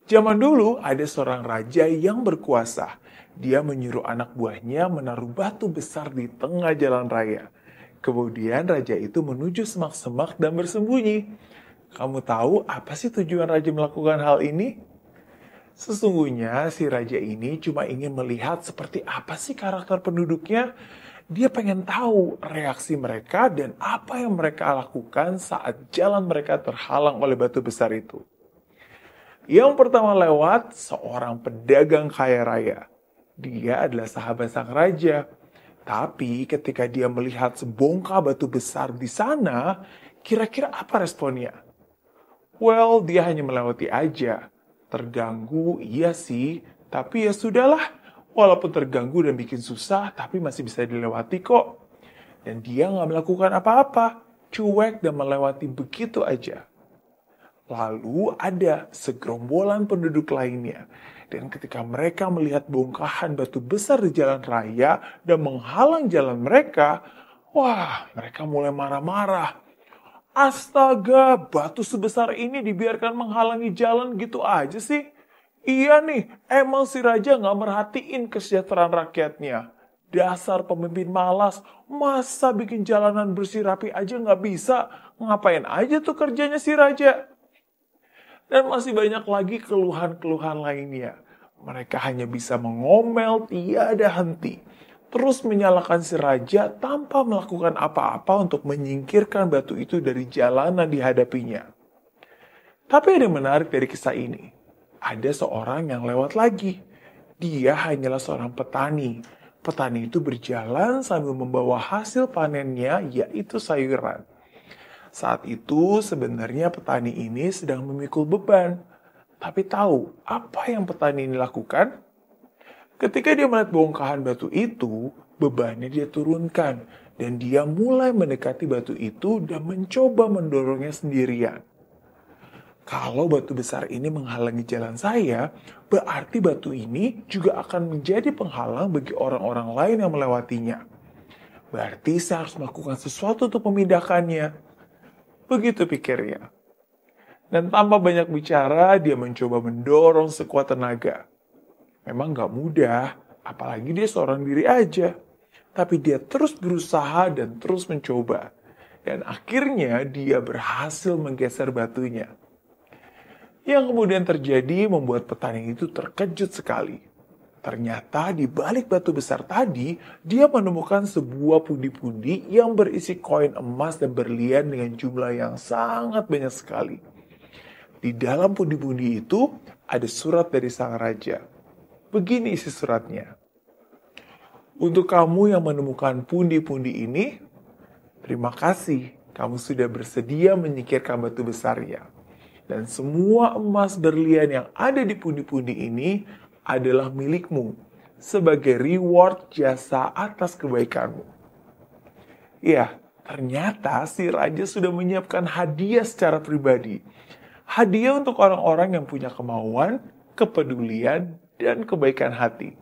Zaman dulu ada seorang raja yang berkuasa. Dia menyuruh anak buahnya menaruh batu besar di tengah jalan raya. Kemudian raja itu menuju semak-semak dan bersembunyi. Kamu tahu apa sih tujuan raja melakukan hal ini? Sesungguhnya si raja ini cuma ingin melihat seperti apa sih karakter penduduknya. Dia pengen tahu reaksi mereka dan apa yang mereka lakukan saat jalan mereka terhalang oleh batu besar itu. Yang pertama lewat, seorang pedagang kaya raya. Dia adalah sahabat sang raja. Tapi ketika dia melihat sebongkah batu besar di sana, kira-kira apa responnya? Well, dia hanya melewati aja. Terganggu, iya sih. Tapi ya sudahlah. Walaupun terganggu dan bikin susah, tapi masih bisa dilewati kok. Dan dia nggak melakukan apa-apa. Cuek dan melewati begitu aja. Lalu ada segerombolan penduduk lainnya. Dan ketika mereka melihat bongkahan batu besar di jalan raya dan menghalang jalan mereka, wah, mereka mulai marah-marah. Astaga, batu sebesar ini dibiarkan menghalangi jalan gitu aja sih. Iya nih, emang si raja nggak merhatiin kesejahteraan rakyatnya. Dasar pemimpin malas, masa bikin jalanan bersih rapi aja nggak bisa? Ngapain aja tuh kerjanya si raja? Dan masih banyak lagi keluhan-keluhan lainnya. Mereka hanya bisa mengomel tiada henti. Terus menyalahkan si raja tanpa melakukan apa-apa untuk menyingkirkan batu itu dari jalanan dihadapinya. Tapi ada yang menarik dari kisah ini. Ada seorang yang lewat lagi. Dia hanyalah seorang petani. Petani itu berjalan sambil membawa hasil panennya, yaitu sayuran. Saat itu sebenarnya petani ini sedang memikul beban. Tapi tahu apa yang petani ini lakukan? Ketika dia melihat bongkahan batu itu, bebannya dia turunkan. Dan dia mulai mendekati batu itu dan mencoba mendorongnya sendirian. Kalau batu besar ini menghalangi jalan saya, berarti batu ini juga akan menjadi penghalang bagi orang-orang lain yang melewatinya. Berarti saya harus melakukan sesuatu untuk memindahkannya. Begitu pikirnya. Dan tanpa banyak bicara, dia mencoba mendorong sekuat tenaga. Memang gak mudah, apalagi dia seorang diri aja. Tapi dia terus berusaha dan terus mencoba. Dan akhirnya dia berhasil menggeser batunya. Yang kemudian terjadi membuat petani itu terkejut sekali. Ternyata di balik batu besar tadi, dia menemukan sebuah pundi-pundi yang berisi koin emas dan berlian dengan jumlah yang sangat banyak sekali. Di dalam pundi-pundi itu ada surat dari sang raja. Begini isi suratnya. Untuk kamu yang menemukan pundi-pundi ini, terima kasih kamu sudah bersedia menyingkirkan batu besarnya. Dan semua emas berlian yang ada di pundi-pundi ini adalah milikmu sebagai reward jasa atas kebaikanmu. Ya, ternyata si raja sudah menyiapkan hadiah secara pribadi. Hadiah untuk orang-orang yang punya kemauan, kepedulian, dan kebaikan hati.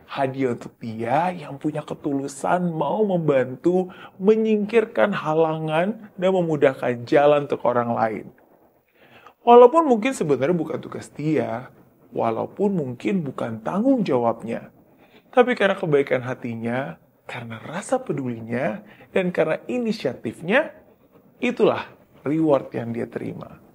Hadiah untuk dia yang punya ketulusan mau membantu menyingkirkan halangan dan memudahkan jalan untuk orang lain. Walaupun mungkin sebenarnya bukan tugas dia, walaupun mungkin bukan tanggung jawabnya. Tapi karena kebaikan hatinya, karena rasa pedulinya, dan karena inisiatifnya, itulah reward yang dia terima.